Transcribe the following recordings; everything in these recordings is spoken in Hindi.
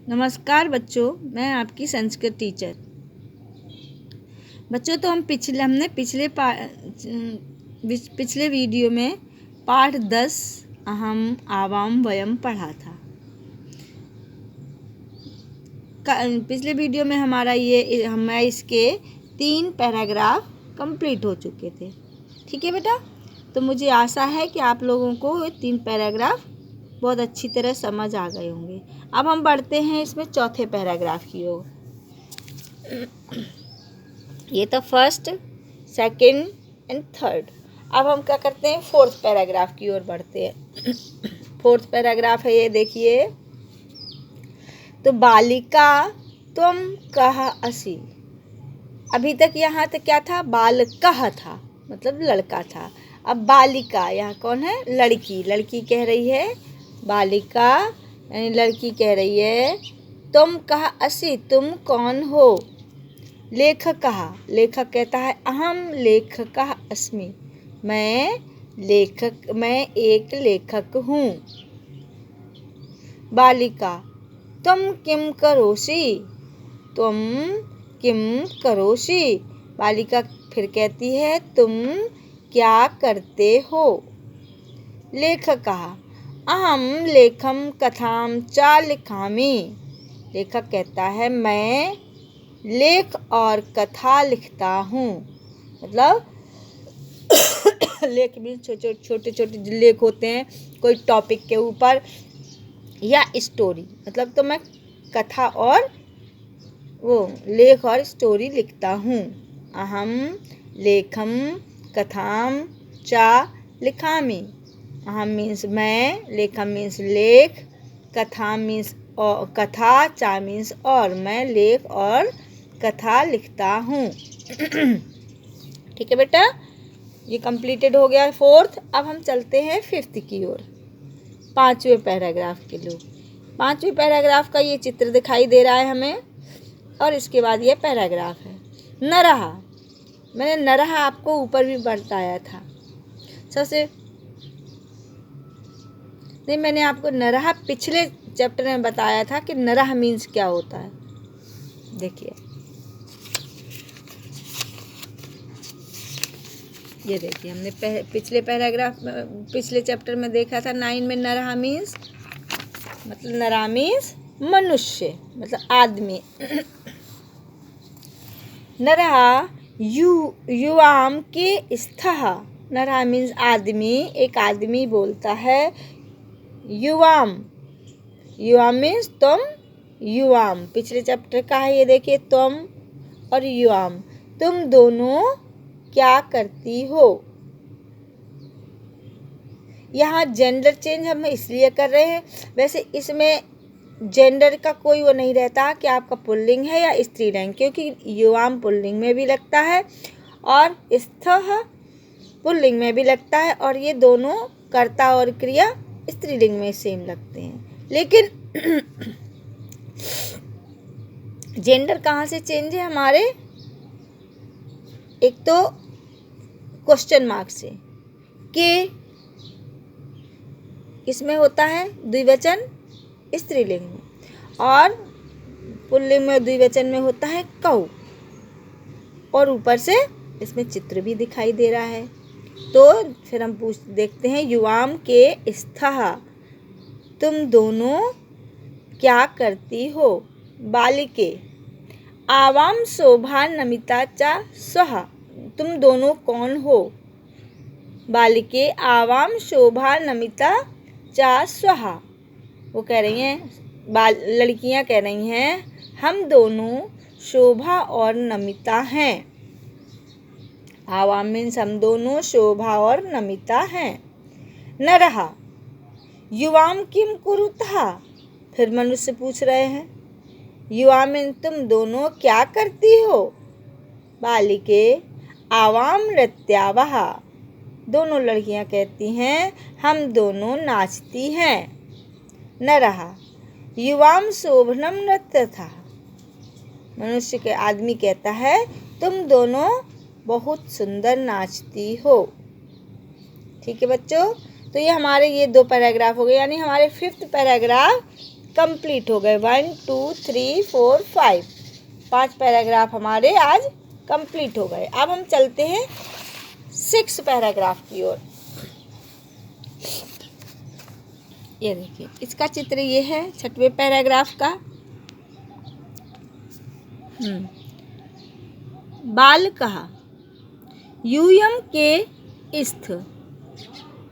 नमस्कार बच्चों, मैं आपकी संस्कृत टीचर। बच्चों, तो हमने पिछले वीडियो में पाठ 10 अहम आवाम वयम पढ़ा था। पिछले वीडियो में हमें इसके 3 पैराग्राफ कंप्लीट हो चुके थे। ठीक है बेटा, तो मुझे आशा है कि आप लोगों को 3 पैराग्राफ बहुत अच्छी तरह समझ आ गए होंगे। अब हम बढ़ते हैं इसमें चौथे पैराग्राफ की ओर। ये तो फर्स्ट, सेकंड एंड थर्ड। अब हम क्या करते हैं, फोर्थ पैराग्राफ की ओर बढ़ते हैं। फोर्थ पैराग्राफ है, ये देखिए। तो बालिका तुम कहा असी। अभी तक यहाँ तक क्या था, बालकः था, मतलब लड़का था। अब बालिका, यहाँ कौन है, लड़की कह रही है। बालिका यानी लड़की कह रही है, तुम कहा असी, तुम कौन हो। लेखक कहता है, अहम लेखकः अस्मि, मैं एक लेखक हूँ। बालिका, तुम किम करोषि। बालिका फिर कहती है, तुम क्या करते हो। लेखकः, अहम लेखम कथाम च लिखामि। लेखक कहता है, मैं लेख और कथा लिखता हूँ। मतलब लेख भी छोटे लेख होते हैं कोई टॉपिक के ऊपर, या स्टोरी, मतलब तो मैं कथा और लेख और स्टोरी लिखता हूँ। अहम लेखम कथाम च लिखामि। अहम मीन्स मैं, लेखम मीन्स लेख, कथा मीन्स कथा, चा मीन्स और, मैं लेख और कथा लिखता हूँ। ठीक है बेटा, ये कंप्लीटेड हो गया फोर्थ। अब हम चलते हैं फिफ्थ की ओर, 5वें पैराग्राफ के लिए। 5वें पैराग्राफ का ये चित्र दिखाई दे रहा है हमें, और इसके बाद ये पैराग्राफ है। नरहा, मैंने नरहा आपको ऊपर भी बताया था। मैंने आपको नरहा पिछले चैप्टर में बताया था कि नरहा मीन्स क्या होता है। देखिए, ये देखिए, हमने पिछले चैप्टर में देखा था 9 में, नरहा मीन्स मतलब नरा मीन्स मनुष्य, मतलब आदमी। नरहा युवाम के स्थः। नरहा मीन्स आदमी, एक आदमी बोलता है। युवाम मीन्स तुम, युवाम पिछले चैप्टर का है, ये देखिए, तुम और युवाम, तुम दोनों क्या करती हो। यहाँ जेंडर चेंज हम इसलिए कर रहे हैं, वैसे इसमें जेंडर का कोई वो नहीं रहता कि आपका पुल्लिंग है या स्त्रीलिंग, क्योंकि युवाम पुल्लिंग में भी लगता है और स्थः पुल्लिंग में भी लगता है, और ये दोनों कर्ता और क्रिया स्त्रीलिंग में सेम लगते हैं। लेकिन जेंडर कहाँ से चेंज है हमारे, एक तो क्वेश्चन मार्क से, कि इसमें होता है द्विवचन स्त्रीलिंग में, और पुल्लिंग में द्विवचन में होता है कौ, और ऊपर से इसमें चित्र भी दिखाई दे रहा है। तो फिर हम देखते हैं, युवाम के स्थः, तुम दोनों क्या करती हो। बालिके, आवाम शोभा नमिता च स्वः, तुम दोनों कौन हो। बालिके आवाम शोभा नमिता चा स्वः, वो कह रही हैं, लड़कियां कह रही हैं, हम दोनों शोभा और नमिता हैं। आवाम मीन्स हम दोनों शोभा और नमिता हैं। नरहा युवाम किम कुरुतः, फिर मनुष्य पूछ रहे हैं, युवा मीन्स तुम दोनों क्या करती हो। बालिके आवाम नृत्यावः, दोनों लड़कियां कहती हैं, हम दोनों नाचती हैं। नरहा युवाम शोभनम नृत्यथा, मनुष्य के आदमी कहता है, तुम दोनों बहुत सुंदर नाचती हो। ठीक है बच्चों, तो ये हमारे ये 2 पैराग्राफ हो गए, यानी हमारे 5th पैराग्राफ कंप्लीट हो गए। 1 2 3 4 5 पैराग्राफ हमारे आज कंप्लीट हो गए। अब हम चलते हैं 6 पैराग्राफ की ओर। ये देखिए, इसका चित्र ये है 6वें पैराग्राफ का। बाल कहा यूयम के स्थ।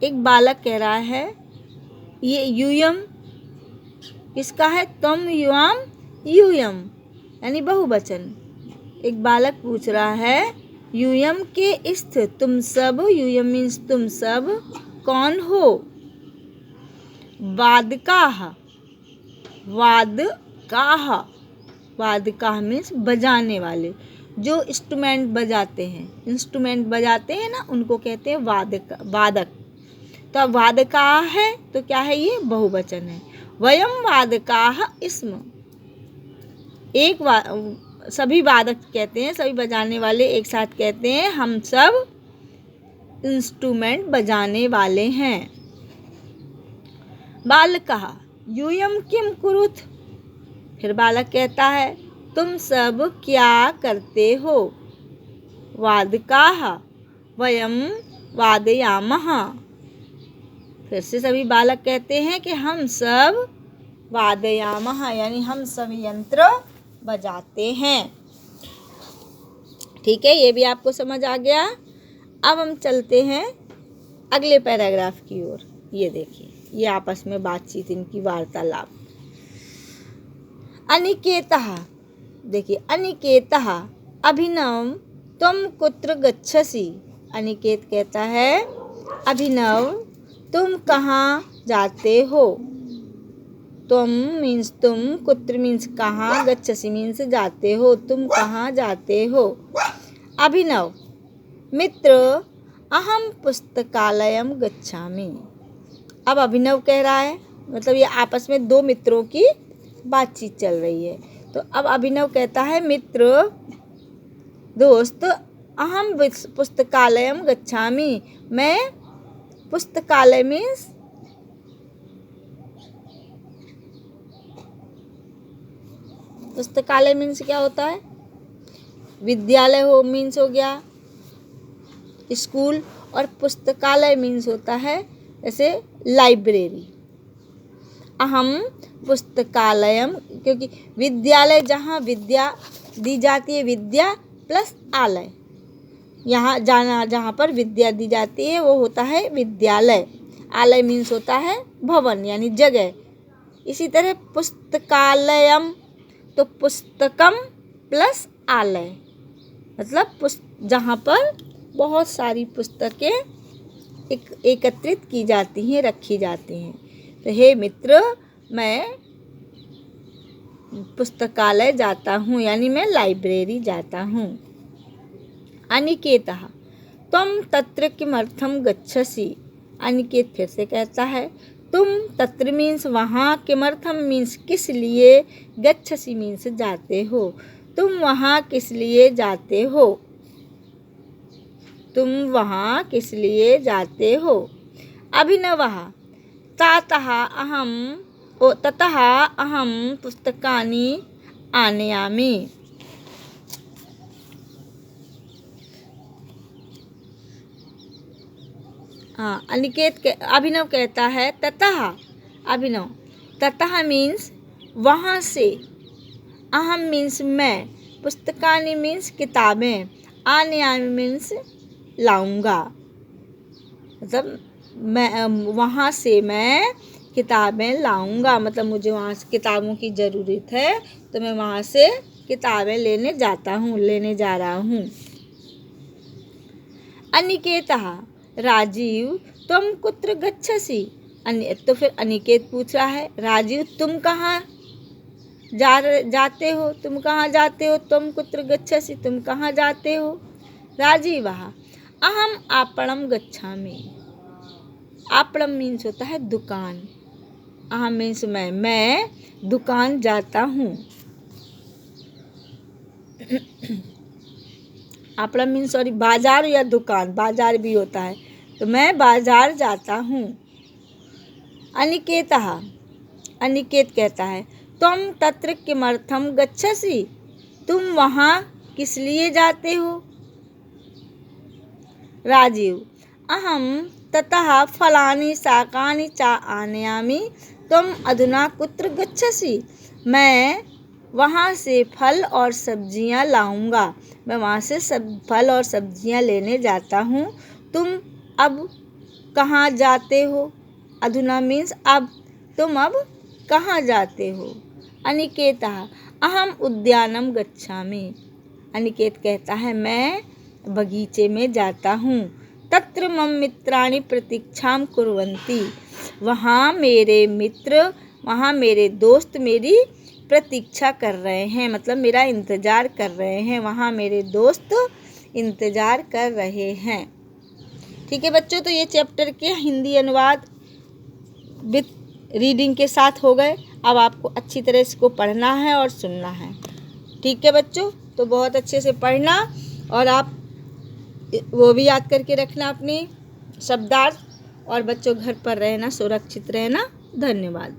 एक बालक कह रहा है, ये यूयम किसका है? तम युआम यूयम, यानी बहुवचन। एक बालक पूछ रहा है यूयम के स्थ तुम सब, यूयम मीन्स तुम सब कौन हो? वादकाह, वादकाह, वादकाह मीन्स बजाने वाले, जो इंस्ट्रूमेंट बजाते हैं, इंस्ट्रूमेंट बजाते हैं ना, उनको कहते हैं वादक, वादक। तो अब वादकाह है तो क्या है? ये बहुवचन है। वयम वादकाह इसम, सभी वादक कहते हैं, सभी बजाने वाले एक साथ कहते हैं हम सब इंस्ट्रूमेंट बजाने वाले हैं। बालकः यूयम किम कुरुत। फिर बालक कहता है तुम सब क्या करते हो? वादकाः वयम वादयामः। फिर से सभी बालक कहते हैं कि हम सब वादयामः, यानी हम सब यंत्र बजाते हैं। ठीक है, ये भी आपको समझ आ गया। अब हम चलते हैं अगले पैराग्राफ की ओर। ये देखिए, ये आपस में बातचीत, इनकी वार्तालाप। अनिकेतः, देखिए अनिकेतः अभिनव तुम कुत्र गच्छसि। अनिकेत कहता है अभिनव तुम कहाँ जाते हो? तुम मीन्स तुम, कुत्र मीन्स कहाँ, गच्छसि मीन्स जाते हो, तुम कहाँ जाते हो? अभिनव मित्र अहम पुस्तकालयम गच्छामि। अब अभिनव कह रहा है, मतलब ये आपस में 2 मित्रों की बातचीत चल रही है। तो अब अभिनव कहता है मित्र, दोस्त, अहम पुस्तकालयम गच्छामि, मैं पुस्तकालय मीन्स पुस्तकालय मीन्स क्या होता है? विद्यालय हो मीन्स हो गया स्कूल, और पुस्तकालय मीन्स होता है जैसे लाइब्रेरी। अहम पुस्तकालयम, क्योंकि विद्यालय जहाँ विद्या दी जाती है, विद्या प्लस आलय, यहाँ जाना जहाँ पर विद्या दी जाती है वो होता है विद्यालय। आलय मीन्स होता है भवन यानी जगह। इसी तरह पुस्तकालयम, तो पुस्तकम प्लस आलय, मतलब जहाँ पर बहुत सारी पुस्तकें एकत्रित की जाती हैं, रखी जाती हैं। तो हे मित्र, मैं पुस्तकालय जाता हूँ, यानी मैं लाइब्रेरी जाता हूँ। अनिकेतः तुम तत्र किमर्थम गच्छसि। अनिकेत फिर से कहता है तुम, तत्र मीन्स वहाँ, किमर्थम मीन्स किस लिए, गच्छसि मीन्स जाते हो, तुम वहाँ किस लिए जाते हो, तुम वहाँ किस लिए जाते हो। अभिनवः ततः अहम पुस्तकानि आनयामि। हाँ, अभिनव कहता है ततः, अभिनव, ततः मीन्स वहाँ से, अहम मीन्स मैं, पुस्तकानि मीन्स किताबें, आनयामि मीन्स लाऊंगा, मतलब मैं वहाँ से मैं किताबें लाऊंगा, मतलब मुझे वहाँ से किताबों की ज़रूरत है तो मैं वहाँ से किताबें लेने जाता हूँ, लेने जा रहा हूँ। अनिकेतः राजीव तुम कुत्र गच्छसि। तो फिर अनिकेत पूछ रहा है राजीव तुम कहाँ जाते हो, तुम कहाँ जाते हो, तुम कुत्र गच्छसि, तुम कहाँ जाते हो। राजीवः अहम आपणम गच्छामि। आपणम मीन्स होता है दुकान, अहम मीन्स मैं दुकान जाता हूँ। आपणम मीन्स सॉरी बाजार या दुकान, बाजार भी होता है, तो मैं बाजार जाता हूँ। अनिकेतः, अनिकेत कहता है त्वं तत्र किमर्थं गच्छसि, तुम वहाँ किस लिए जाते हो। राजीव, अहं ततः फलानि शाकानि च आनयामि, त्वं अधुना कुत्र गच्छसि, मैं वहाँ से फल और सब्जियाँ लाऊंगा, मैं वहाँ से सब फल और सब्जियाँ लेने जाता हूँ, तुम अब कहाँ जाते हो। अधुना मीन्स अब, तुम अब कहाँ जाते हो। अनिकेतः, अहम उद्यानम गच्छामि, अनिकेत कहता है मैं बगीचे में जाता हूँ। तत्र मम मित्राणि प्रतीक्षां कुर्वन्ति, वहाँ मेरे मित्र, वहाँ मेरे दोस्त मेरी प्रतीक्षा कर रहे हैं, मतलब मेरा इंतज़ार कर रहे हैं, वहाँ मेरे दोस्त इंतज़ार कर रहे हैं। ठीक है बच्चों, तो ये चैप्टर के हिंदी अनुवाद विथ रीडिंग के साथ हो गए। अब आपको अच्छी तरह इसको पढ़ना है और सुनना है। ठीक है बच्चों, तो बहुत अच्छे से पढ़ना और आप वो भी याद करके रखना अपनी शब्दार्थ, और बच्चों घर पर रहना, सुरक्षित रहना। धन्यवाद।